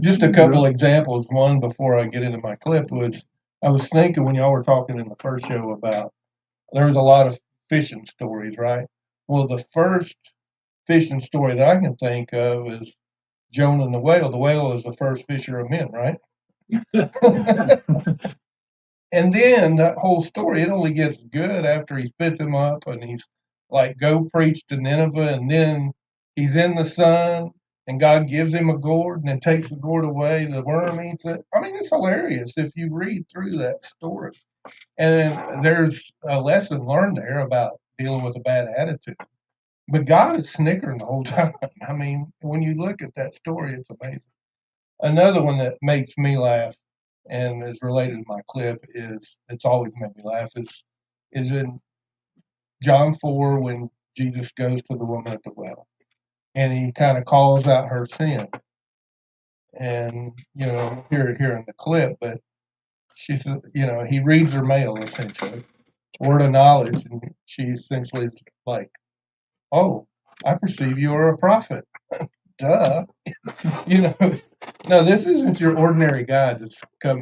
Just a couple examples. One before I get into my clip was I was thinking when y'all were talking in the first show about there was a lot of fishing stories, right? Well, the first fishing story that I can think of is Jonah and the whale. The whale is the first fisher of men, right? And then that whole story, it only gets good after he spits him up and he's like, go preach to Nineveh, and then he's in the sun and God gives him a gourd and then takes the gourd away, the worm eats it. I mean, it's hilarious if you read through that story. And there's a lesson learned there about dealing with a bad attitude. But God is snickering the whole time. I mean, when you look at that story, it's amazing. Another one that makes me laugh and is related to my clip it's always made me laugh is in John 4 when Jesus goes to the woman at the well and he kind of calls out her sin. And, here in the clip, but she said, he reads her mail essentially, word of knowledge, and she essentially is like, oh, I perceive you are a prophet. Duh. No, this isn't your ordinary guy that's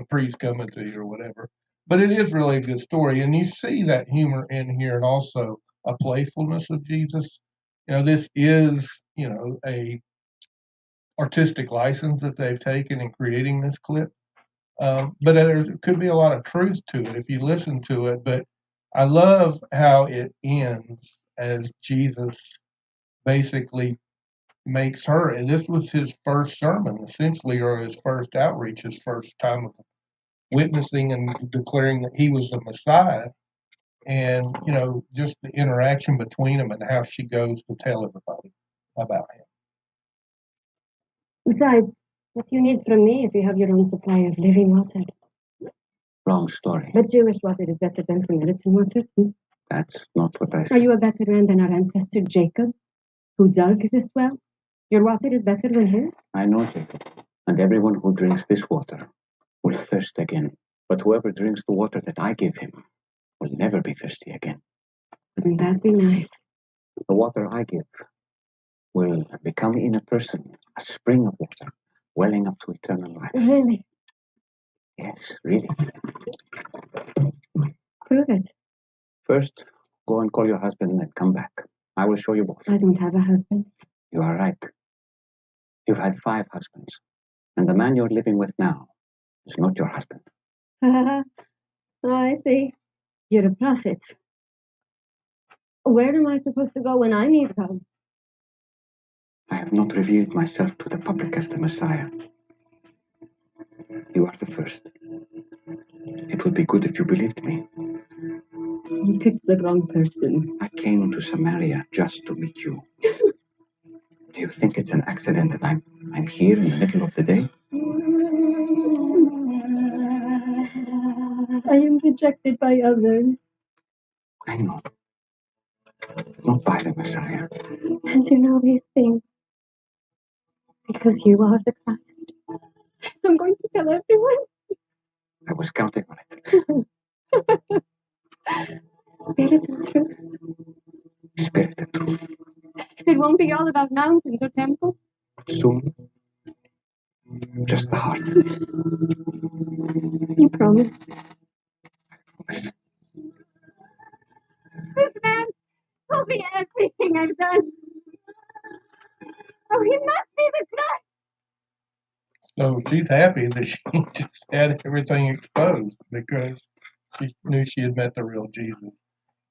priest coming to you or whatever. But it is really a good story. And you see that humor in here and also a playfulness of Jesus. This is, a artistic license that they've taken in creating this clip. But there could be a lot of truth to it if you listen to it. But I love how it ends as Jesus basically makes her, and this was his first sermon, essentially, or his first outreach, his first time of witnessing and declaring that he was the Messiah. And, just the interaction between them and how she goes to tell everybody about him. Besides, what do you need from me if you have your own supply of living water? Wrong story. But Jewish water is better than Samaritan water. That's not what I Are said. you a better man than our ancestor Jacob, who dug this well? Your water is better than his? I know, Jacob. And everyone who drinks this water will thirst again. But whoever drinks the water that I give him will never be thirsty again. Wouldn't that be nice? The water I give will become in a person a spring of water, welling up to eternal life. Really? Yes, really. Prove it. First, go and call your husband and come back. I will show you both. I don't have a husband. You are right. You've had 5 husbands. And the man you're living with now is not your husband. Oh, I see. You're a prophet. Where am I supposed to go when I need God? I have not revealed myself to the public as the Messiah. You are the first. It would be good if you believed me. You picked the wrong person. I came to Samaria just to meet you. Do you think it's an accident that I'm here in the middle of the day? I am rejected by others. I know. Not by the Messiah. As you know these things, because you are the Christ. I'm going to tell everyone. I was counting on it. Spirit and truth. Spirit and truth. It won't be all about mountains or temples. Soon, just the heart. You promise. Promise. This man told me everything I've done. Oh, he must be the Christ. So she's happy that she just had everything exposed because she knew she had met the real Jesus.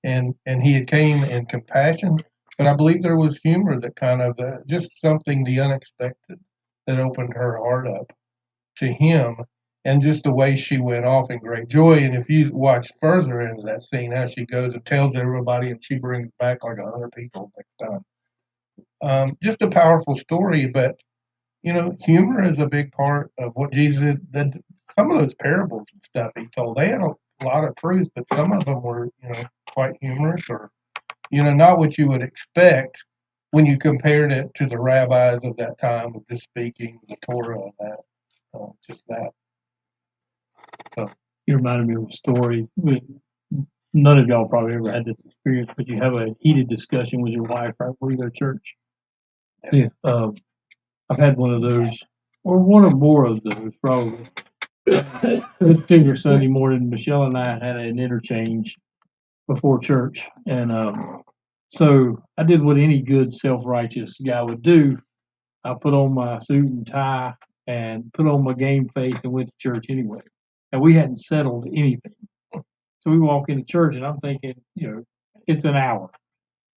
And he had came in compassion, but I believe there was humor that kind of just something the unexpected that opened her heart up to him, and just the way she went off in great joy. And if you watch further into that scene, how she goes and tells everybody, and she brings back like 100 people next time. Just a powerful story, but humor is a big part of what Jesus did. Some of those parables and stuff he told, they had a lot of truth, but some of them were, quite humorous or, not what you would expect when you compared it to the rabbis of that time of just speaking the Torah and that, just that. So You reminded me of a story. None of y'all probably ever had this experience, but you have a heated discussion with your wife right before you go to church. Yeah. I've had one of those, or one or more of those, probably. This particular Sunday morning, Michelle and I had an interchange before church, and so I did what any good self-righteous guy would do. I put on my suit and tie and put on my game face and went to church anyway. And we hadn't settled anything. So we walk into church, and I'm thinking, it's an hour,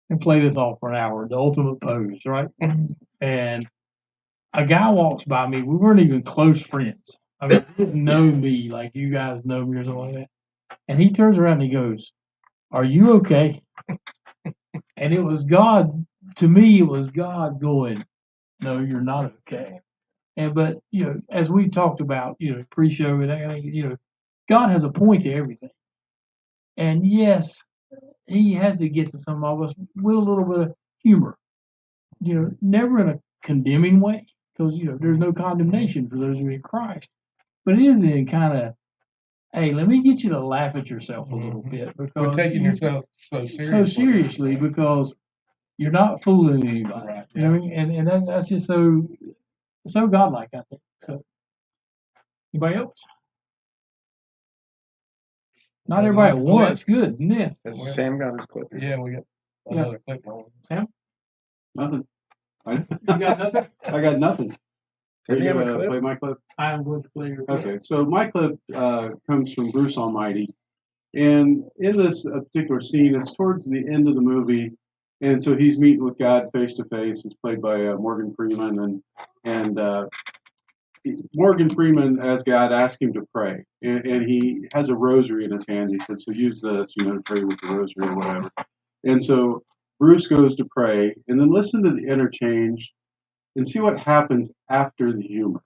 and play this off for an hour, the ultimate pose, right? And a guy walks by me. We weren't even close friends. I mean, he didn't know me like you guys know me or something like that. And he turns around and he goes, "Are you okay?" And it was God. To me, it was God going, "No, you're not okay." But as we talked about, pre-show and that kind of thing, God has a point to everything. And yes, He has to get to some of us with a little bit of humor. Never in a condemning way, because there's no condemnation for those who are in Christ. But it is in kind of, hey, let me get you to laugh at yourself a little bit, because we're taking yourself so seriously because you're not fooling anybody. Right, You know what I mean? And that's just so godlike, I think. So, anybody else? Not everybody at once. Good. Yes. Sam got his clip. Yeah, we got another clip on. Sam? Nothing. You got nothing? I got nothing. Did he have a gonna clip? play my clip? I am going to play your clip. Okay, so my clip comes from Bruce Almighty. And in this particular scene, it's towards the end of the movie. And so he's meeting with God face to face. It's played by Morgan Freeman. And Morgan Freeman, as God, asked him to pray. And he has a rosary in his hand. He said, so use this, to pray with the rosary or whatever. And so Bruce goes to pray. And then listen to the interchange and see what happens after the humor.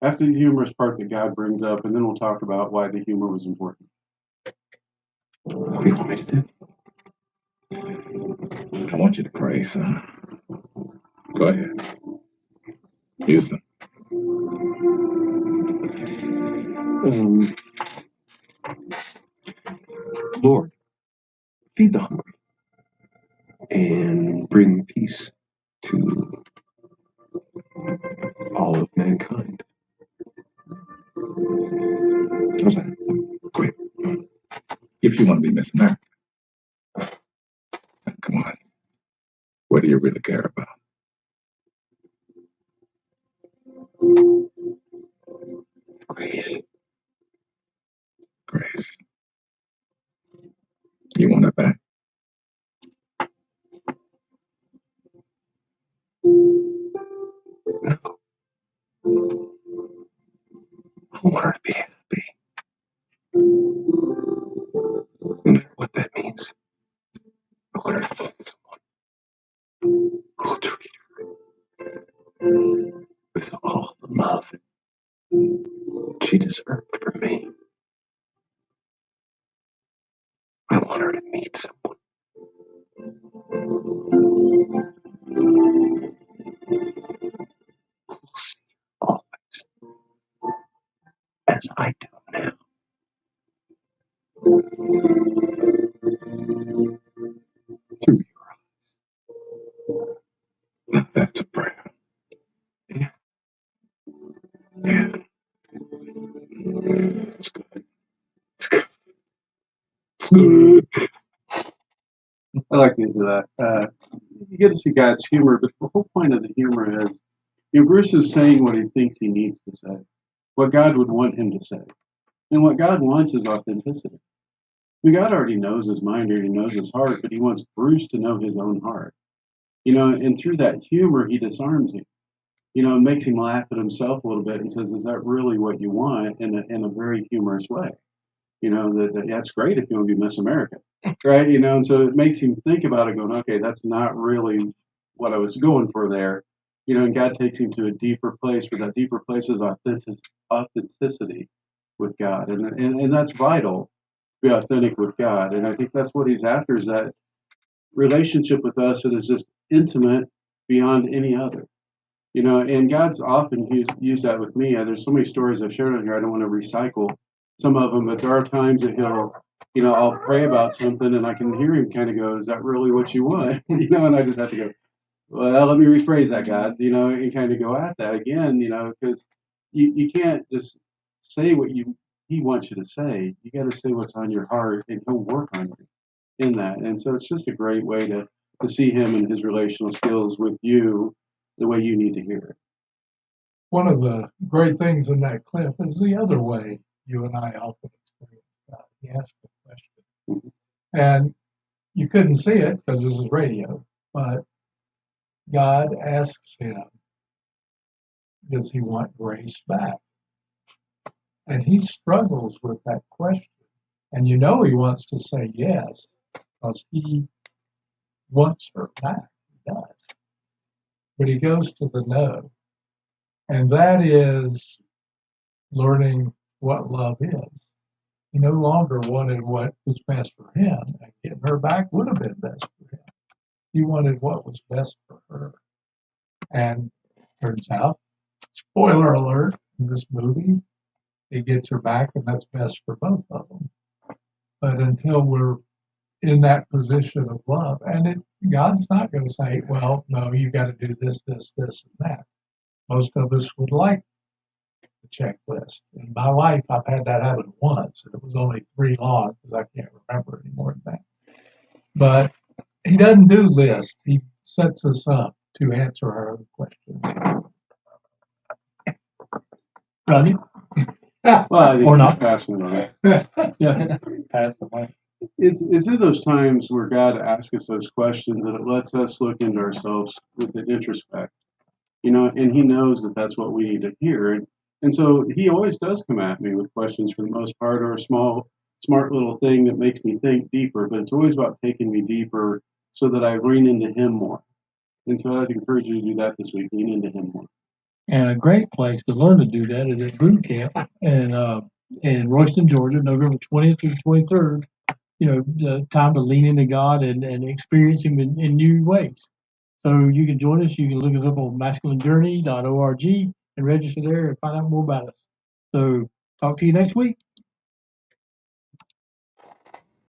After the humorous part that God brings up, and then we'll talk about why the humor was important. What do you want me to do? I want you to pray, son. Go ahead. Use them. Lord, feed the hungry and bring peace to all of mankind. How's that? Quick. If you want to be Miss America. Come on. What do you really care about? Grace. I want her to be happy. No matter what that means. I want her to find someone who will treat her with all the love she deserved from me. I want her to meet someone who will see her always as I do now. Through your eyes. Now that's a prayer. Yeah. Yeah. It's good. It's good. It's good. I like to do that. You get to see God's humor, but the whole point of the humor is, Bruce is saying what he thinks he needs to say, what God would want him to say. And what God wants is authenticity. I mean, God already knows his mind, already knows his heart, but he wants Bruce to know his own heart. And through that humor, he disarms him. And makes him laugh at himself a little bit and says, is that really what you want? In a very humorous way. That's great if you want to be Miss America, right? And so it makes him think about it going, okay, that's not really what I was going for there. And God takes him to a deeper place, where that deeper place is authenticity with God. And that's vital, to be authentic with God. And I think that's what he's after, is that relationship with us that is just intimate beyond any other. And God's often used that with me. There's so many stories I've shared on here. I don't want to recycle some of them, but there are times that I'll pray about something and I can hear him kind of go, is that really what you want? And I just have to go, well, let me rephrase that, God, and kind of go at that again, because you can't just say what he wants you to say. You got to say what's on your heart, and he'll work on you in that. And so it's just a great way to see him and his relational skills with you the way you need to hear it. One of the great things in that clip is the other way you and I often experience God. He asked a question. And you couldn't see it because this is radio, but God asks him, does he want grace back? And he struggles with that question. And he wants to say yes, because he wants her back. He does. But he goes to the no. And that is learning what love is. He no longer wanted what was best for him, and getting her back would have been best for him. He wanted what was best for her. And turns out, spoiler alert, in this movie, he gets her back, and that's best for both of them. But until we're in that position of love, and God's not going to say, well, no, you got to do this, this, this, and that. Most of us would like the checklist. In my life, I've had that happen once, and it was only 3 long because I can't remember any more than that. But he doesn't do lists. He sets us up to answer our own questions. Rodney? Well, or not. Pass me on that. Yeah, pass the mic. It's in those times where God asks us those questions that it lets us look into ourselves with an introspect. And he knows that that's what we need to hear. And so he always does come at me with questions for the most part, or a small, smart little thing that makes me think deeper. But it's always about taking me deeper so that I lean into him more. And so I'd encourage you to do that this week, lean into him more. And a great place to learn to do that is at boot camp in Royston, Georgia, November 20th through 23rd. The time to lean into God and experience him in new ways. So you can join us. You can look us up on masculinejourney.org and register there and find out more about us. So talk to you next week.